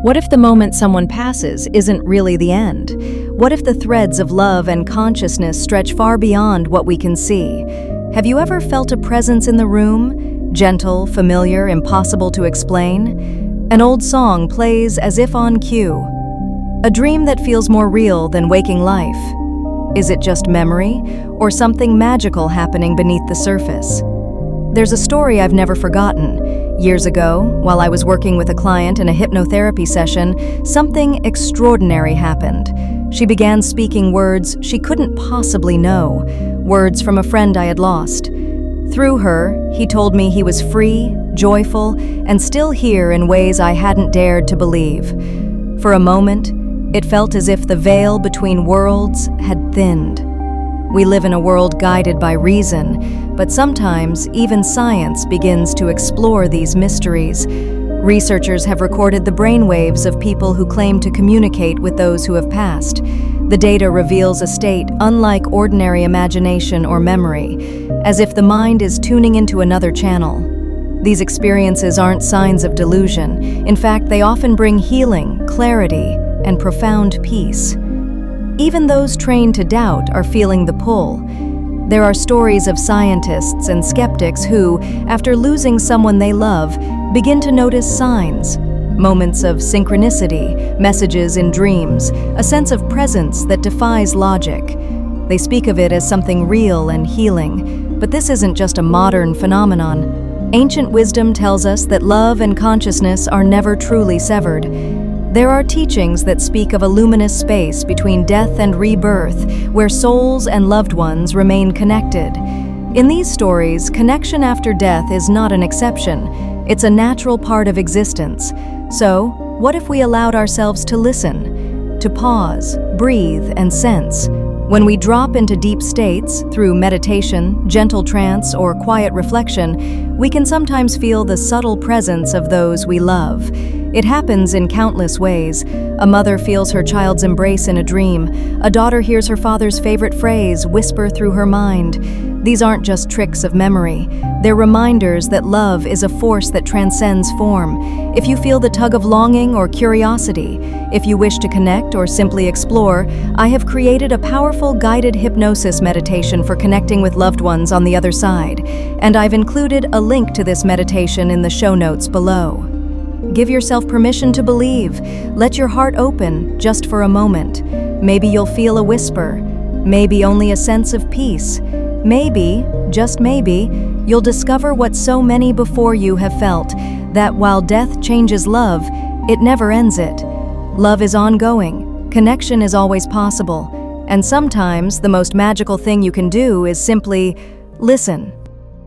What if the moment someone passes isn't really the end? What if the threads of love and consciousness stretch far beyond what we can see? Have you ever felt a presence in the room? Gentle, familiar, impossible to explain? An old song plays as if on cue. A dream that feels more real than waking life. Is it just memory, or something magical happening beneath the surface? There's a story I've never forgotten. Years ago, while I was working with a client in a hypnotherapy session, something extraordinary happened. She began speaking words she couldn't possibly know, words from a friend I had lost. Through her, he told me he was free, joyful, and still here in ways I hadn't dared to believe. For a moment, it felt as if the veil between worlds had thinned. We live in a world guided by reason, but sometimes even science begins to explore these mysteries. Researchers have recorded the brainwaves of people who claim to communicate with those who have passed. The data reveals a state unlike ordinary imagination or memory, as if the mind is tuning into another channel. These experiences aren't signs of delusion. In fact, they often bring healing, clarity, and profound peace. Even those trained to doubt are feeling the pull. There are stories of scientists and skeptics who, after losing someone they love, begin to notice signs, moments of synchronicity, messages in dreams, a sense of presence that defies logic. They speak of it as something real and healing, but this isn't just a modern phenomenon. Ancient wisdom tells us that love and consciousness are never truly severed. There are teachings that speak of a luminous space between death and rebirth, where souls and loved ones remain connected. In these stories, connection after death is not an exception. It's a natural part of existence. So, what if we allowed ourselves to listen, to pause, breathe, and sense? When we drop into deep states, through meditation, gentle trance, or quiet reflection, we can sometimes feel the subtle presence of those we love. It happens in countless ways. A mother feels her child's embrace in a dream. A daughter hears her father's favorite phrase whisper through her mind. These aren't just tricks of memory. They're reminders that love is a force that transcends form. If you feel the tug of longing or curiosity, if you wish to connect or simply explore, I have created a powerful guided hypnosis meditation for connecting with loved ones on the other side, and I've included a link to this meditation in the show notes below. Give yourself permission to believe. Let your heart open just for a moment. Maybe you'll feel a whisper, maybe only a sense of peace. Maybe, just maybe, you'll discover what so many before you have felt, that while death changes love, it never ends it. Love is ongoing, connection is always possible, and sometimes the most magical thing you can do is simply listen.